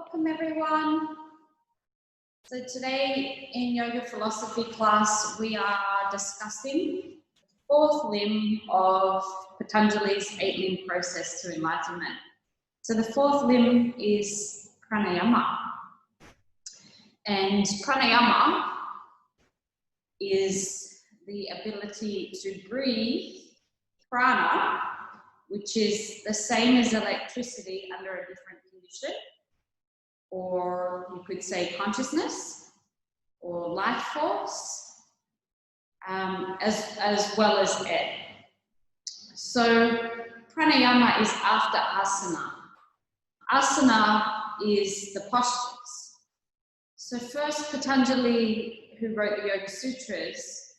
Welcome everyone. So today in yoga philosophy class we are discussing the fourth limb of Patanjali's 8-limb process to enlightenment. So the fourth limb is Pranayama. And Pranayama is the ability to breathe prana, which is the same as electricity under a different condition, or you could say consciousness or life force, as well as air. So pranayama is after asana. Asana is the postures. So first, Patanjali, who wrote the Yoga Sutras,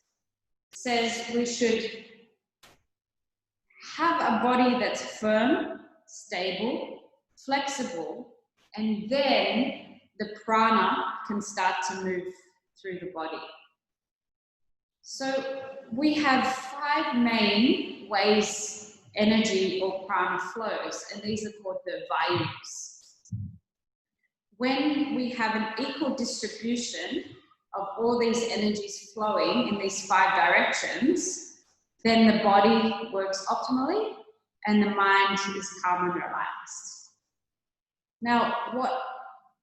says we should have a body that's firm, stable, flexible, and then the prana can start to move through the body. So we have 5 main ways energy or prana flows, and these are called the vayus. When we have an equal distribution of all these energies flowing in these 5 directions, then the body works optimally and the mind is calm and relaxed. Now, what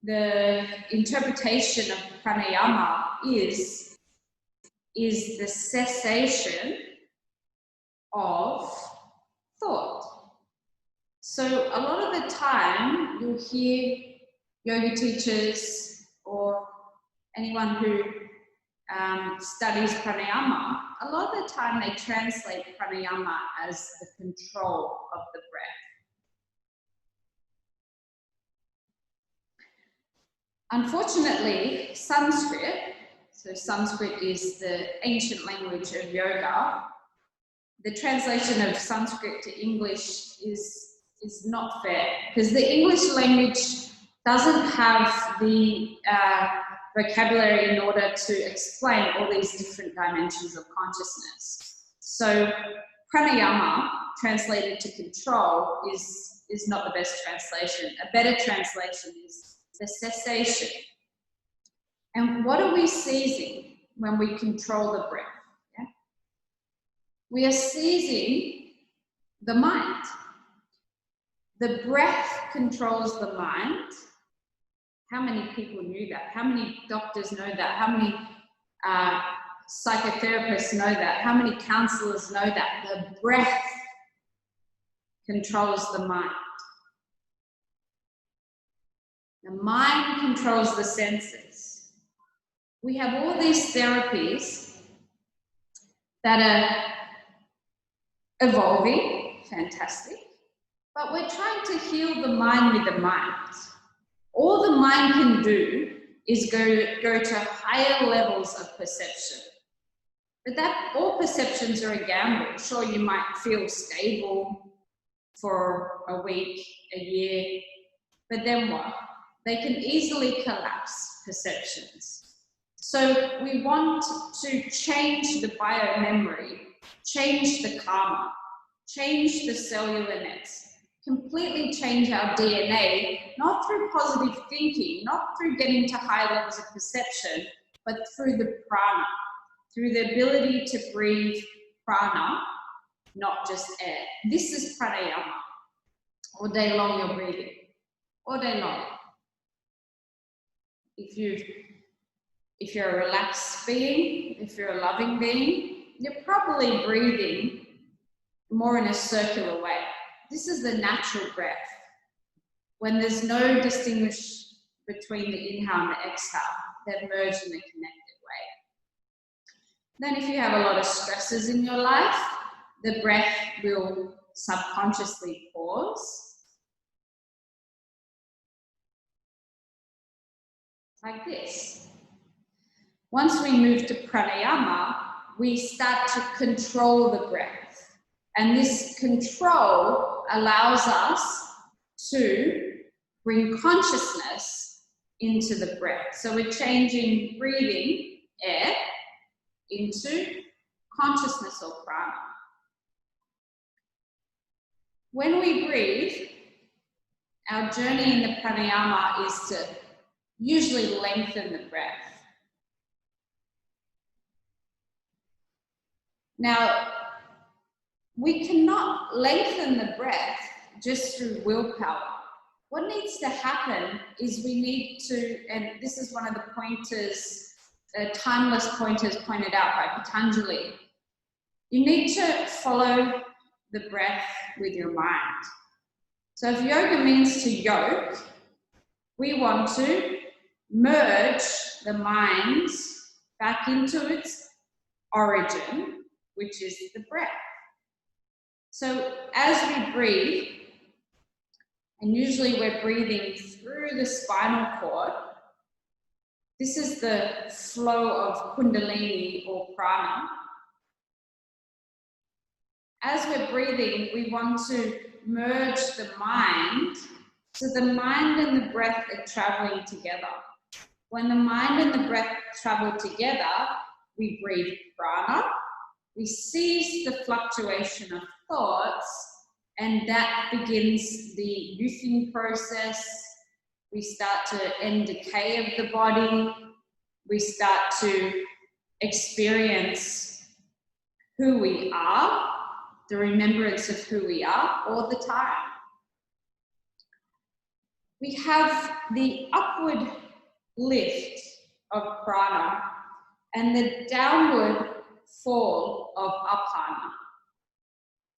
the interpretation of pranayama is the cessation of thought. So a lot of the time you'll hear yoga teachers or anyone who studies pranayama, a lot of the time they translate pranayama as the control of the breath. Unfortunately, Sanskrit, so Sanskrit is the ancient language of yoga, the translation of Sanskrit to English is not fair, because the English language doesn't have the vocabulary in order to explain all these different dimensions of consciousness. So pranayama, translated to control, is not the best translation. A better translation is the cessation. And what are we seizing when we control the breath? Yeah? We are seizing the mind. The breath controls the mind. How many people knew that? How many doctors know that? How many psychotherapists know that? How many counselors know that? The breath controls the mind. The mind controls the senses. We have all these therapies that are evolving, fantastic, but we're trying to heal the mind with the mind. All the mind can do is go to higher levels of perception. But that all perceptions are a gamble. Sure, you might feel stable for a week, a year, but then what? They can easily collapse perceptions. So we want to change the bio-memory, change the karma, change the cellular nets, completely change our DNA, not through positive thinking, not through getting to high levels of perception, but through the prana, through the ability to breathe prana, not just air. This is pranayama. All day long you're breathing, all day long. If you're a relaxed being, if you're a loving being, you're probably breathing more in a circular way. This is the natural breath, when there's no distinguish between the inhale and the exhale. They're merged in a connected way. Then if you have a lot of stresses in your life, the breath will subconsciously pause. Like this. Once we move to pranayama, we start to control the breath. And this control allows us to bring consciousness into the breath. So we're changing breathing, air, into consciousness or prana. When we breathe, our journey in the pranayama is to usually lengthen the breath. Now, we cannot lengthen the breath just through willpower. What needs to happen is we need to, and this is one of the pointers, timeless pointers pointed out by Patanjali, you need to follow the breath with your mind. So if yoga means to yoke, we want to merge the mind back into its origin, which is the breath. So as we breathe, and usually we're breathing through the spinal cord, this is the flow of Kundalini or prana. As we're breathing, we want to merge the mind, so the mind and the breath are traveling together. When the mind and the breath travel together, we breathe prana, we cease the fluctuation of thoughts, and that begins the youthing process. We start to end decay of the body. We start to experience who we are, the remembrance of who we are all the time. We have the upward lift of prana and the downward fall of apana.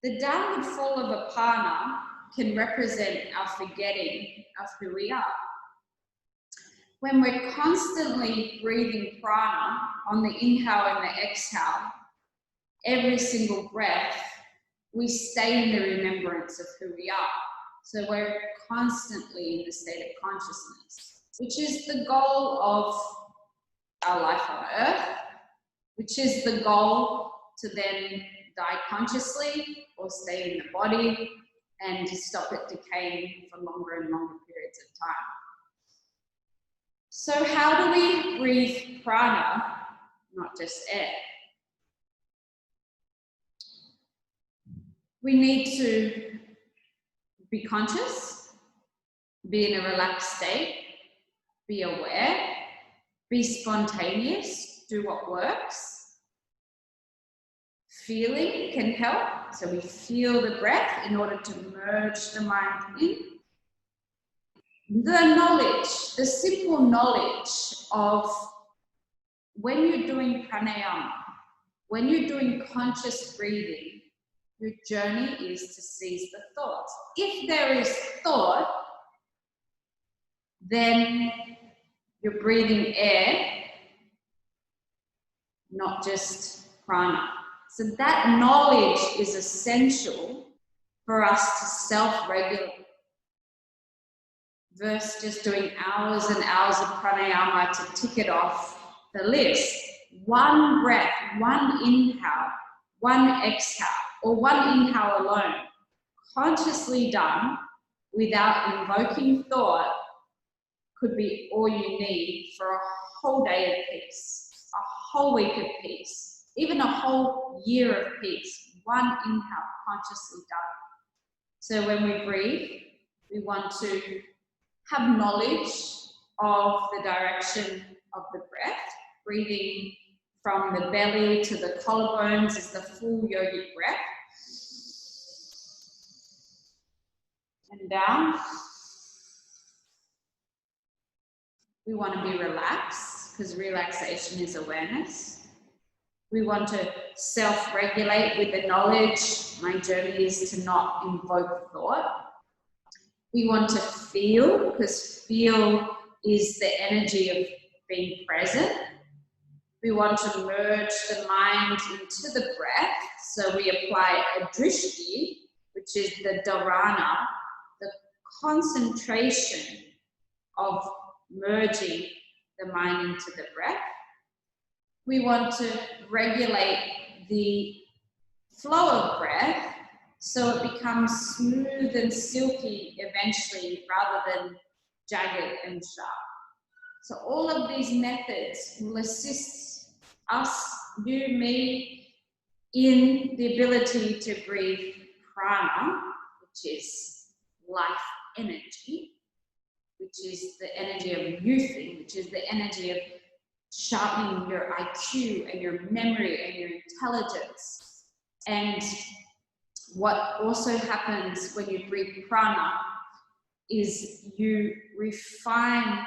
The downward fall of apana can represent our forgetting of who we are. When we're constantly breathing prana on the inhale and the exhale, every single breath, we stay in the remembrance of who we are. So we're constantly in the state of consciousness, which is the goal of our life on earth, which is the goal to then die consciously or stay in the body and to stop it decaying for longer and longer periods of time. So how do we breathe prana, not just air? We need to be conscious, be in a relaxed state, be aware, be spontaneous, do what works. Feeling can help, so we feel the breath in order to merge the mind in. The knowledge, the simple knowledge of when you're doing pranayama, when you're doing conscious breathing, your journey is to seize the thoughts. If there is thought, then you're breathing air, not just prana. So that knowledge is essential for us to self-regulate versus just doing hours and hours of pranayama to tick it off the list. One breath, one inhale, one exhale, or one inhale alone, consciously done without invoking thought, could be all you need for a whole day of peace, a whole week of peace, even a whole year of peace. One inhale, consciously done. So when we breathe, we want to have knowledge of the direction of the breath. Breathing from the belly to the collarbones is the full yogic breath. And down. We want to be relaxed because relaxation is awareness. We want to self-regulate with the knowledge. My journey is to not invoke thought. We want to feel because feel is the energy of being present. We want to merge the mind into the breath. So we apply a drishti, which is the dharana, the concentration of merging the mind into the breath. We want to regulate the flow of breath so it becomes smooth and silky eventually rather than jagged and sharp. So all of these methods will assist us, you, me, in the ability to breathe prana, which is life energy, which is the energy of youthing, which is the energy of sharpening your IQ and your memory and your intelligence. And what also happens when you breathe prana is you refine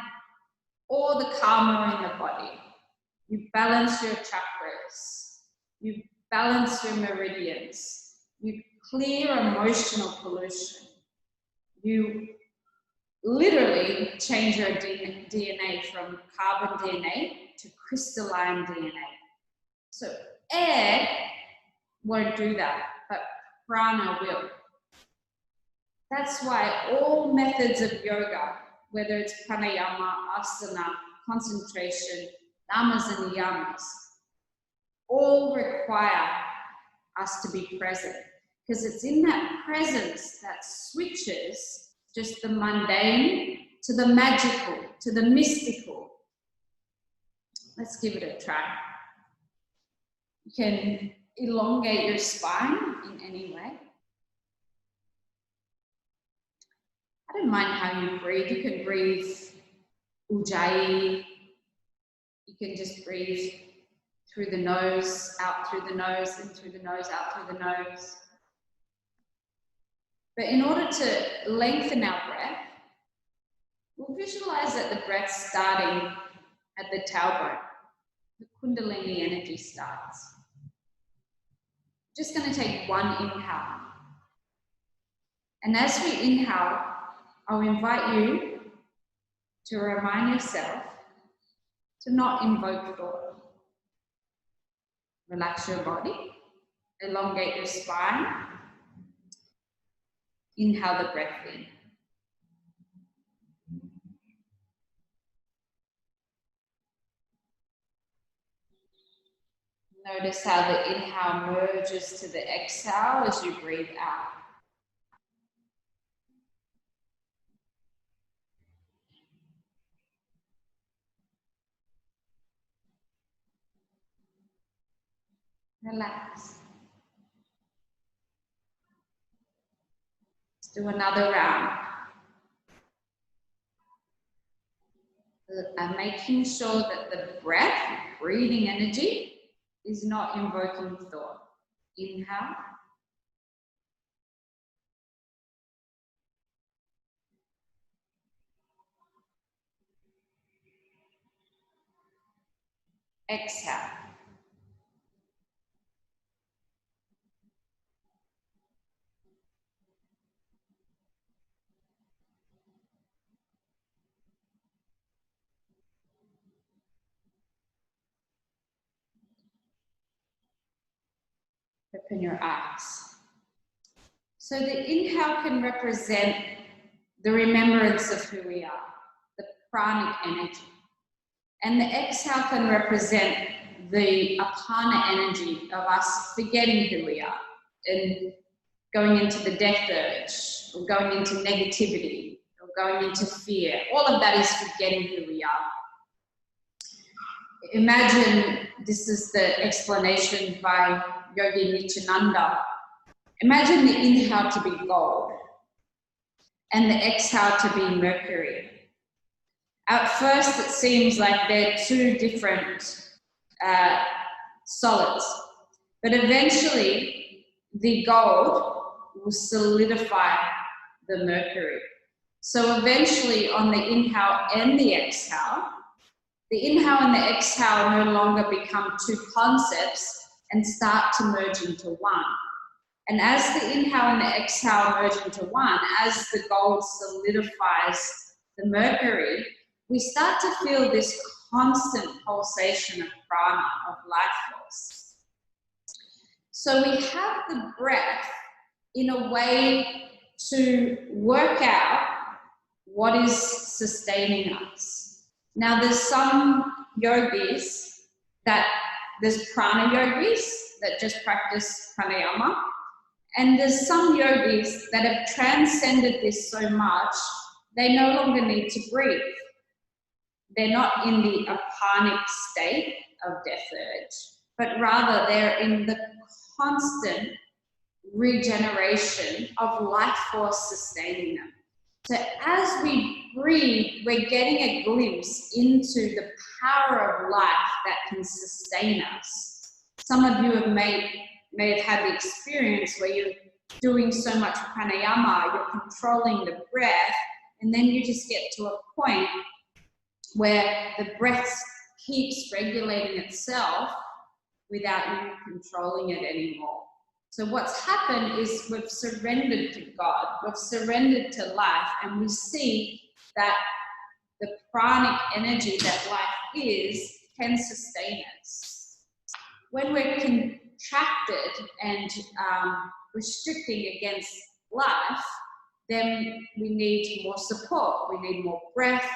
all the karma in the body. You balance your chakras. You balance your meridians. You clear emotional pollution. You literally change your DNA from carbon DNA to crystalline DNA. So air won't do that, but prana will. That's why all methods of yoga, whether it's pranayama, asana, concentration, yamas and niyamas, all require us to be present, because it's in that presence that switches just the mundane to the magical, to the mystical. Let's give it a try. You can elongate your spine in any way. I don't mind how you breathe. You can breathe ujjayi. You can just breathe through the nose, out through the nose, in through the nose, out through the nose. But in order to lengthen our breath, we'll visualize that the breath's starting at the tailbone. The Kundalini energy starts. Just going to take one inhale. And as we inhale, I'll invite you to remind yourself to not invoke thought. Relax your body, elongate your spine. Inhale the breath in. Notice how the inhale merges to the exhale as you breathe out. Relax. Let's do another round. And making sure that the breath, breathing energy, is not invoking thought. Inhale. Exhale. Open your eyes. So the inhale can represent the remembrance of who we are, the pranic energy. And the exhale can represent the apana energy of us forgetting who we are and going into the death urge, or going into negativity, or going into fear. All of that is forgetting who we are. Imagine, this is the explanation by Yogi Nityananda. Imagine the inhale to be gold and the exhale to be mercury. At first, it seems like they're two different solids, but eventually the gold will solidify the mercury. So eventually, on the inhale and the exhale and the exhale no longer become two concepts and start to merge into one. And as the inhale and the exhale merge into one, as the gold solidifies the mercury, we start to feel this constant pulsation of prana, of life force. So we have the breath in a way to work out what is sustaining us. Now there's some yogis there's prana yogis that just practice pranayama, and there's some yogis that have transcended this so much, they no longer need to breathe. They're not in the apanic state of death urge, but rather they're in the constant regeneration of life force sustaining them. So as we breathe, we're getting a glimpse into the power of life that can sustain us. Some of you may have had the experience where you're doing so much pranayama, you're controlling the breath, and then you just get to a point where the breath keeps regulating itself without you controlling it anymore. So what's happened is we've surrendered to God, we've surrendered to life, and we see that the pranic energy that life is can sustain us. When we're contracted and restricting against life, then we need more support, we need more breath,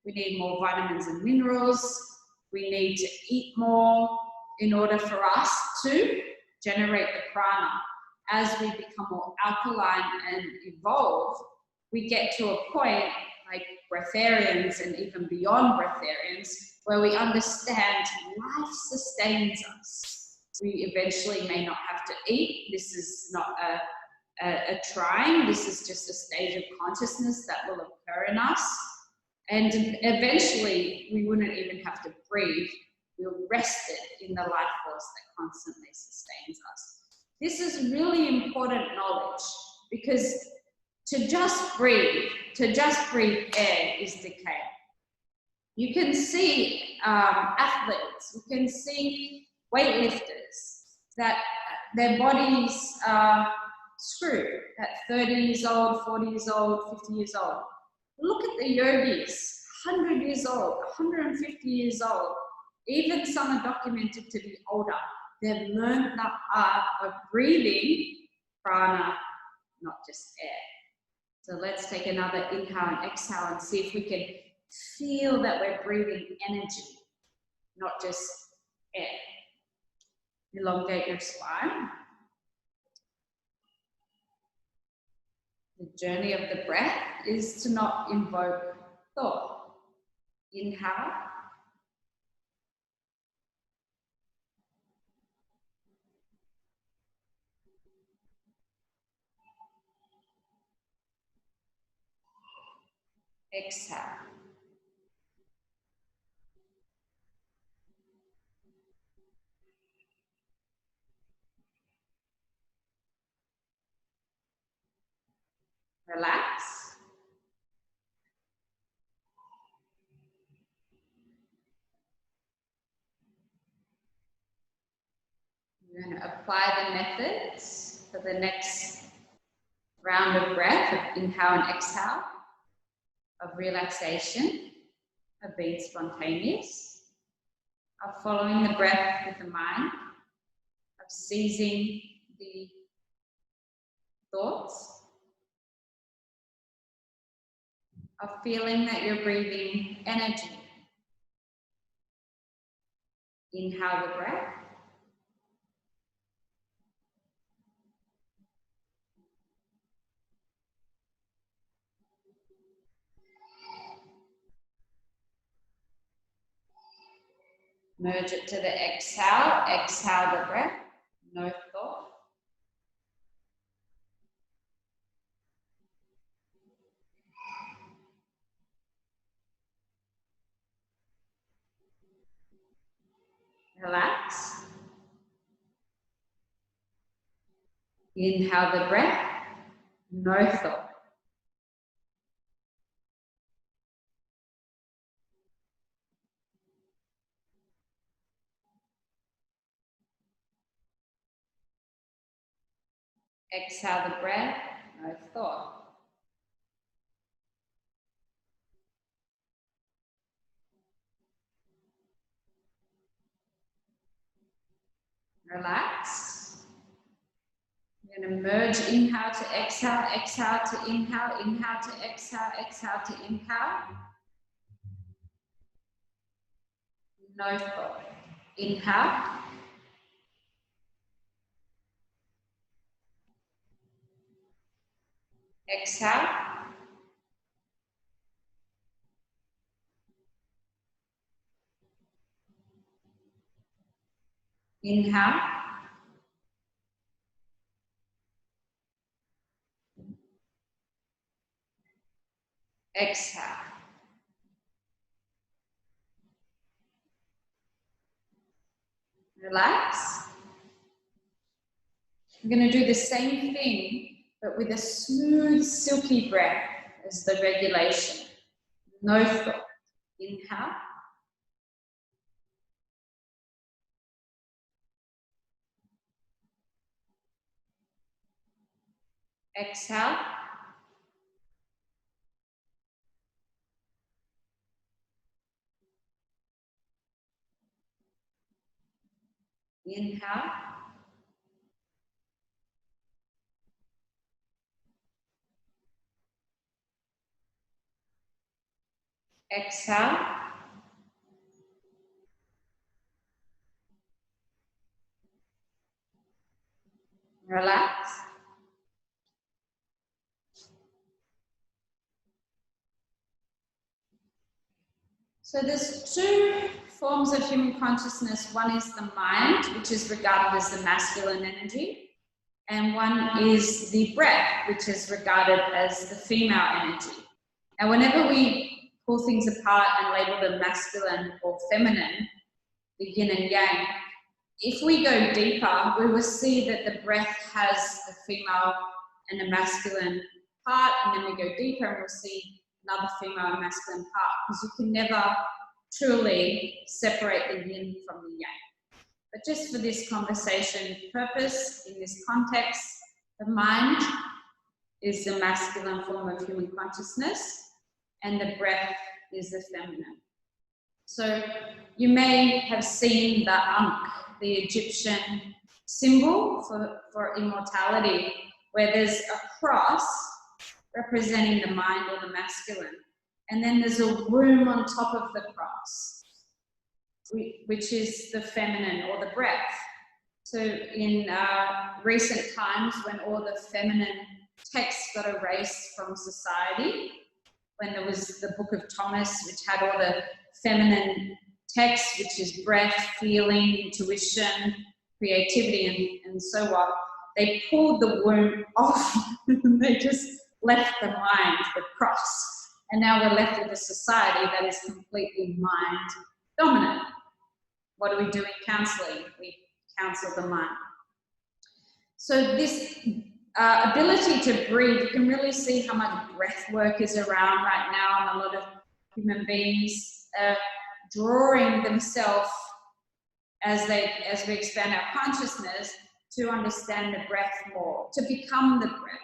we need more vitamins and minerals, we need to eat more in order for us to generate the prana. As we become more alkaline and evolve, we get to a point like breatharians and even beyond breatharians where we understand life sustains us. We eventually may not have to eat. This is not a trying, this is just a stage of consciousness that will occur in us. And eventually we wouldn't even have to breathe. We're rested in the life force that constantly sustains us. This is really important knowledge because to just breathe air is decay. You can see athletes, you can see weightlifters that their bodies are screwed at 30 years old, 40 years old, 50 years old. Look at the yogis, 100 years old, 150 years old. Even some are documented to be older. They've learned the art of breathing prana, not just air. So let's take another inhale and exhale and see if we can feel that we're breathing energy, not just air. Elongate your spine. The journey of the breath is to not invoke thought. Inhale. Exhale. Relax. You're going to apply the methods for the next round of breath, of inhale and exhale, of relaxation, of being spontaneous, of following the breath with the mind, of seizing the thoughts, of feeling that you're breathing energy. Inhale the breath. Merge it to the exhale. Exhale the breath. No thought. Relax. Inhale the breath. No thought. Exhale the breath. No thought. Relax. You're going to merge inhale to exhale, exhale to inhale, inhale to exhale, exhale to inhale. No thought. Inhale. Exhale. Inhale. Exhale. Relax. I'm going to do the same thing, but with a smooth, silky breath as the regulation. No thought. Inhale. Exhale. Inhale. Exhale. Relax. So there's two forms of human consciousness. One is the mind, which is regarded as the masculine energy, and one is the breath, which is regarded as the female energy. And whenever we pull things apart and label them masculine or feminine, the yin and yang, if we go deeper, we will see that the breath has a female and a masculine part, and then we go deeper and we'll see another female and masculine part, because you can never truly separate the yin from the yang. But just for this conversation purpose, in this context, the mind is the masculine form of human consciousness, and the breath is the feminine. So you may have seen the Ankh, the Egyptian symbol for immortality, where there's a cross representing the mind or the masculine, and then there's a womb on top of the cross, which is the feminine or the breath. So in recent times, when all the feminine texts got erased from society, when there was the Book of Thomas, which had all the feminine texts, which is breath, feeling, intuition, creativity, and so on, they pulled the womb off and they just left the mind, the cross. And now we're left with a society that is completely mind dominant. What do we do in counseling? We counsel the mind. So this ability to breathe, you can really see how much breath work is around right now, and a lot of human beings are drawing themselves as we expand our consciousness to understand the breath more, to become the breath.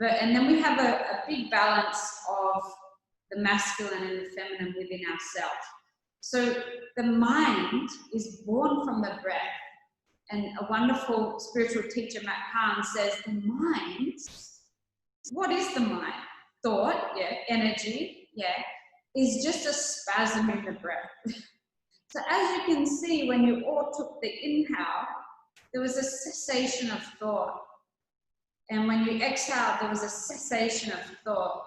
And then we have a big balance of the masculine and the feminine within ourselves. So the mind is born from the breath. And a wonderful spiritual teacher, Matt Kahn, says the mind, what is the mind? Thought, yeah, energy, yeah, is just a spasm in the breath. So as you can see, when you all took the inhale, there was a cessation of thought. And when you exhaled, there was a cessation of thought.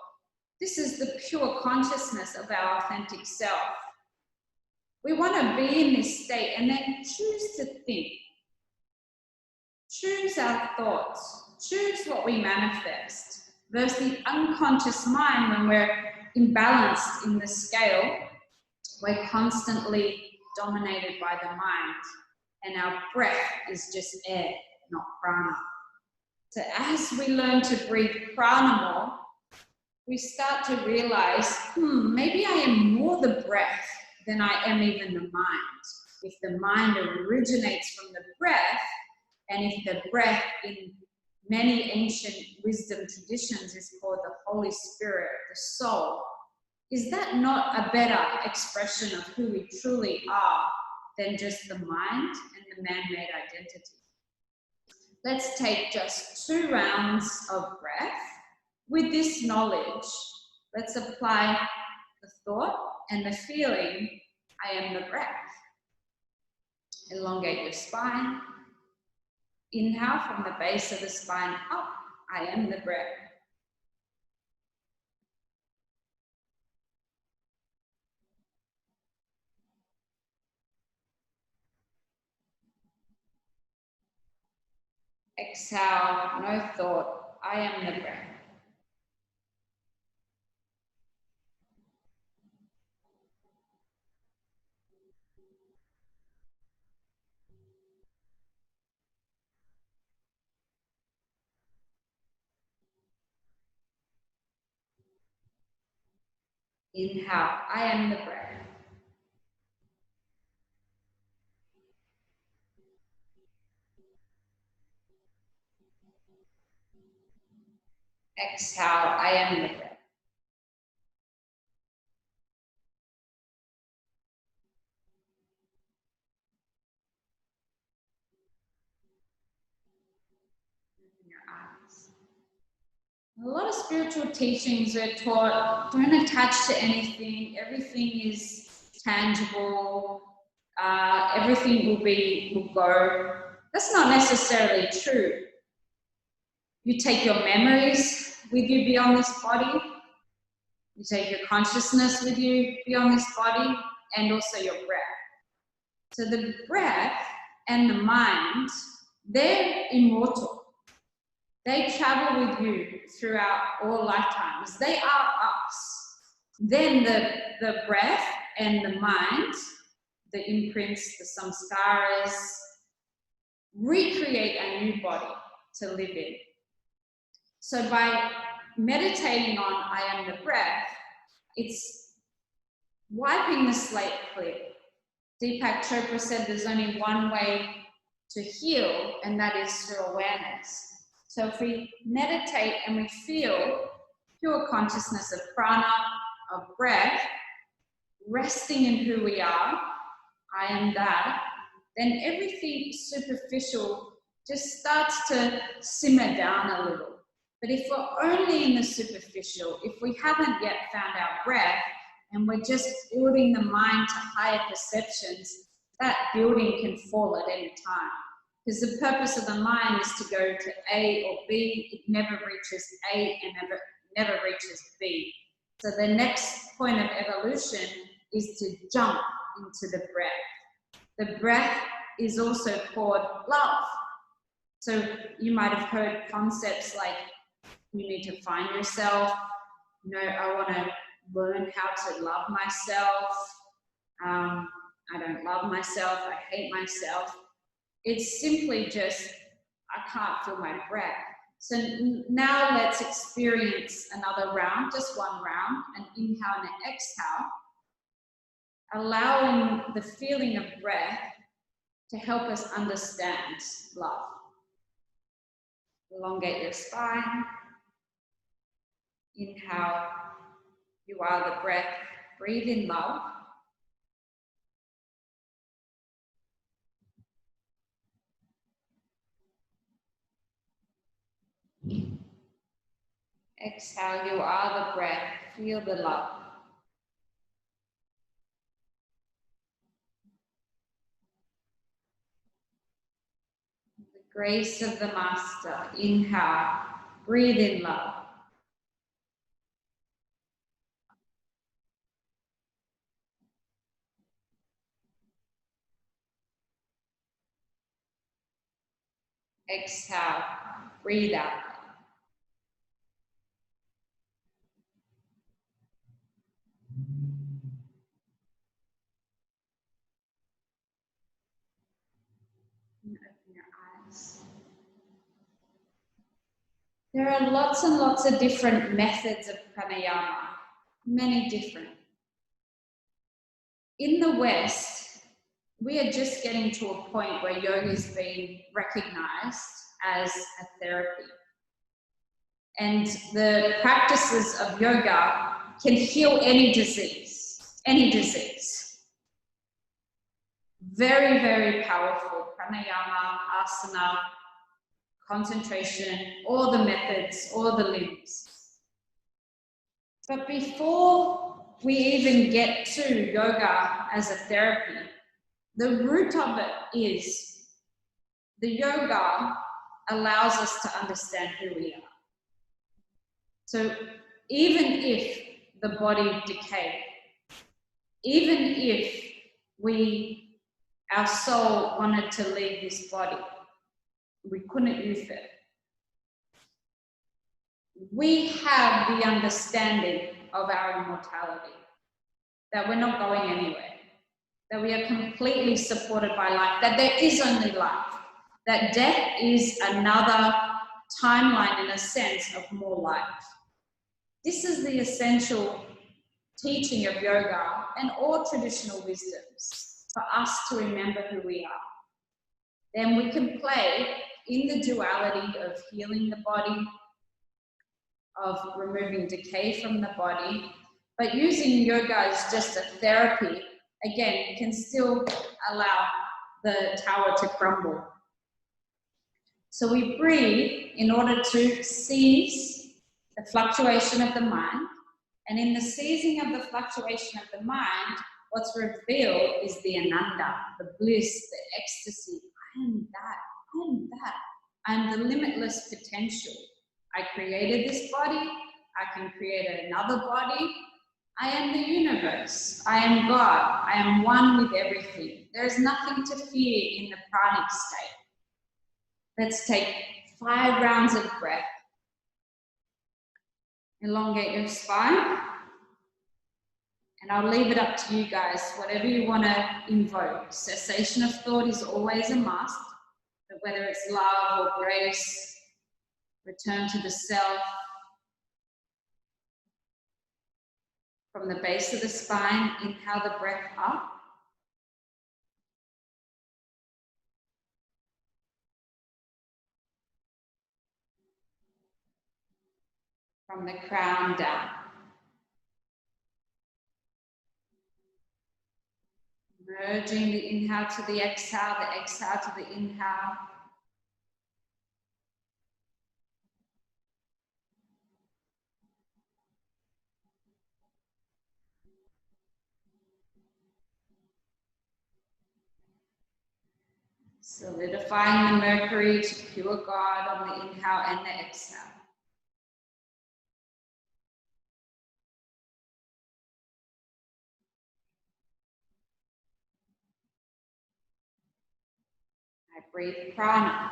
This is the pure consciousness of our authentic self. We want to be in this state and then choose to think. Choose our thoughts. Choose what we manifest. Versus the unconscious mind, when we're imbalanced in the scale, we're constantly dominated by the mind. And our breath is just air, not prana. So as we learn to breathe prana more, we start to realize, maybe I am more the breath than I am even the mind. If the mind originates from the breath, and if the breath in many ancient wisdom traditions is called the Holy Spirit, the soul, is that not a better expression of who we truly are than just the mind and the man-made identity? Let's take just 2 rounds of breath. With this knowledge, let's apply the thought and the feeling, I am the breath. Elongate your spine. Inhale from the base of the spine up, I am the breath. Exhale, no thought, I am the breath. Inhale, I am the breath. Exhale, I am the breath. Open your eyes. A lot of spiritual teachings are taught, don't attach to anything, everything is tangible, everything will go. That's not necessarily true. You take your memories with you beyond this body, you take your consciousness with you beyond this body, and also your breath. So the breath and the mind, they're immortal. They travel with you throughout all lifetimes. They are us. Then the breath and the mind, the imprints, the samskaras, recreate a new body to live in. So by meditating on I am the breath, it's wiping the slate clear. Deepak Chopra said there's only one way to heal, and that is through awareness. So if we meditate and we feel pure consciousness of prana, of breath, resting in who we are, I am that, then everything superficial just starts to simmer down a little. But if we're only in the superficial, if we haven't yet found our breath, and we're just building the mind to higher perceptions, that building can fall at any time. Because the purpose of the mind is to go to A or B, it never reaches A and never reaches B. So the next point of evolution is to jump into the breath. The breath is also called love. So you might have heard concepts like you need to find yourself, I want to learn how to love myself, I don't love myself, I hate myself. It's simply just, I can't feel my breath. So now let's experience another round, just one round, an inhale and an exhale, allowing the feeling of breath to help us understand love. Elongate your spine. Inhale, you are the breath. Breathe in love. Exhale, you are the breath. Feel the love. The grace of the Master. Inhale, breathe in love. Exhale, breathe out. And open your eyes. There are lots and lots of different methods of pranayama, many different. In the West, we are just getting to a point where yoga is being recognized as a therapy. And the practices of yoga can heal any disease, any disease. Very, very powerful. Pranayama, asana, concentration, all the methods, all the limbs. But before we even get to yoga as a therapy, the root of it is the yoga allows us to understand who we are. So even if the body decayed, even if our soul wanted to leave this body, we couldn't use it. We have the understanding of our immortality, that we're not going anywhere, that we are completely supported by life, that there is only life, that death is another timeline in a sense of more life. This is the essential teaching of yoga and all traditional wisdoms for us to remember who we are. Then we can play in the duality of healing the body, of removing decay from the body, but using yoga as just a therapy, again, can still allow the tower to crumble. So we breathe in order to seize the fluctuation of the mind, and in the seizing of the fluctuation of the mind, what's revealed is the ananda, the bliss, the ecstasy. I am that, I am that. I am the limitless potential. I created this body, I can create another body. I am the universe, I am God, I am one with everything. There is nothing to fear in the pranic state. Let's take 5 rounds of breath. Elongate your spine. And I'll leave it up to you guys, whatever you want to invoke. Cessation of thought is always a must, but whether it's love or grace, return to the self. From the base of the spine, inhale the breath up. From the crown down. Merging the inhale to the exhale to the inhale. Solidifying the Mercury to pure God on the inhale and the exhale. I breathe prana.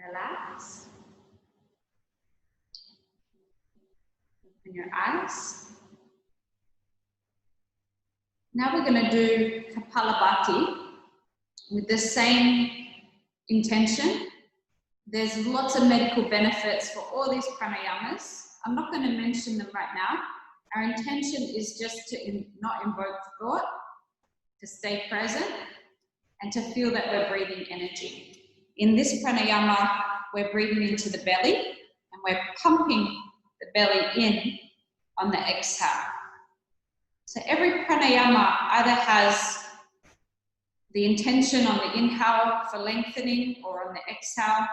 Relax. Open your eyes. Now we're going to do Kapalabhati with the same intention. There's lots of medical benefits for all these pranayamas. I'm not going to mention them right now. Our intention is just to not invoke thought, to stay present, and to feel that we're breathing energy. In this pranayama, we're breathing into the belly, and we're pumping the belly in on the exhale. So every pranayama either has the intention on the inhale for lengthening or on the exhale,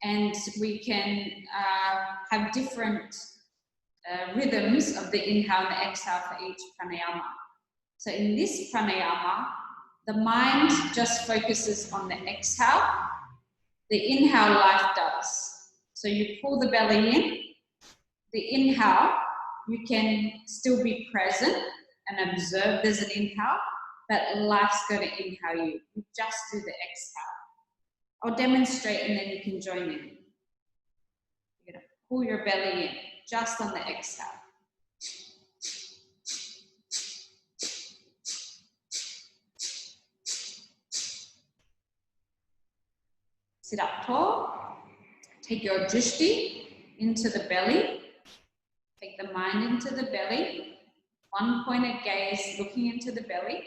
and we can have different rhythms of the inhale and the exhale for each pranayama. So in this pranayama, the mind just focuses on the exhale. The inhale life does. So you pull the belly in. The inhale, you can still be present and observe there's an inhale, but life's going to inhale you. You just do the exhale. I'll demonstrate and then you can join in. You're going to pull your belly in just on the exhale. Sit up tall. Take your drishti into the belly. Take the mind into the belly. One pointed gaze looking into the belly.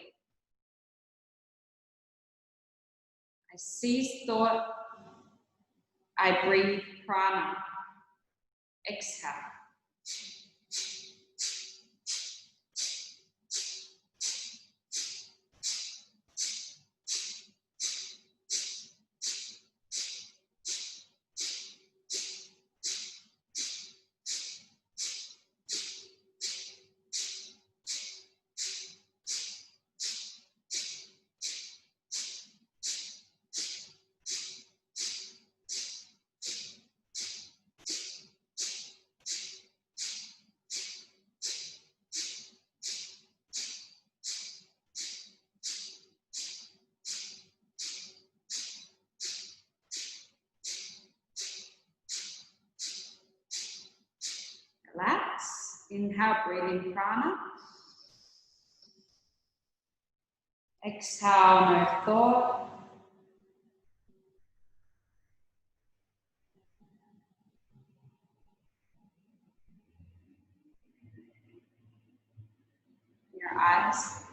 I seize thought. I breathe prana. Exhale. Inhale, breathe in prana. Exhale, no thought. Your eyes.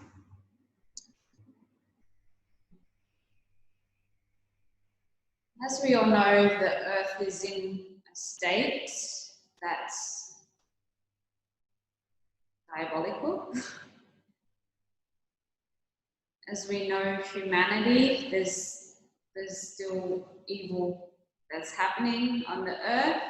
As we all know, the earth is in a state that's diabolical. As we know, humanity, there's still evil that's happening on the earth.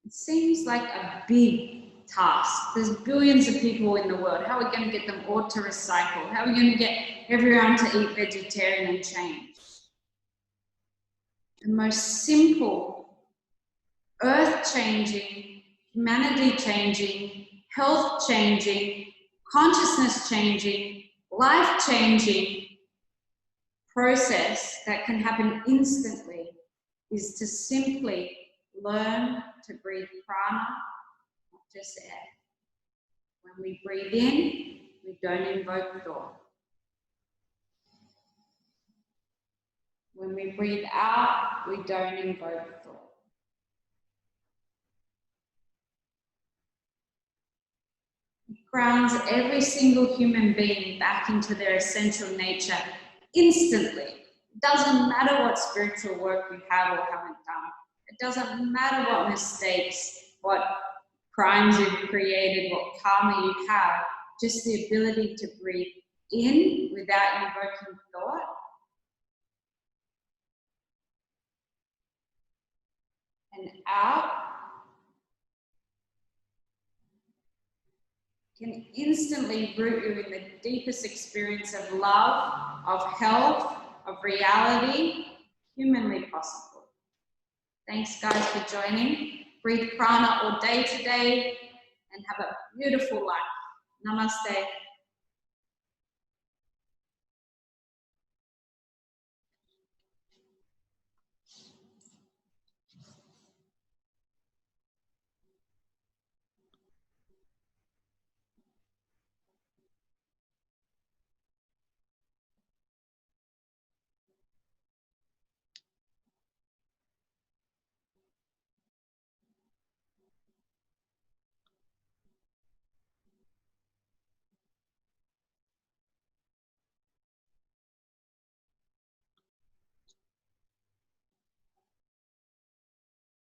It seems like a big task. There's billions of people in the world. How are we going to get them all to recycle? How are we going to get everyone to eat vegetarian and change? The most simple, earth-changing, humanity-changing, health-changing, consciousness-changing, life-changing process that can happen instantly is to simply learn to breathe prana, not just air. When we breathe in, we don't invoke thought. When we breathe out, we don't invoke thought. It grounds every single human being back into their essential nature instantly. It doesn't matter what spiritual work you have or haven't done. It doesn't matter what mistakes, what crimes you've created, what karma you have. Just the ability to breathe in without invoking thought. And out can instantly root you in the deepest experience of love, of health, of reality, humanly possible. Thanks guys for joining. Breathe prana all day today and have a beautiful life. Namaste.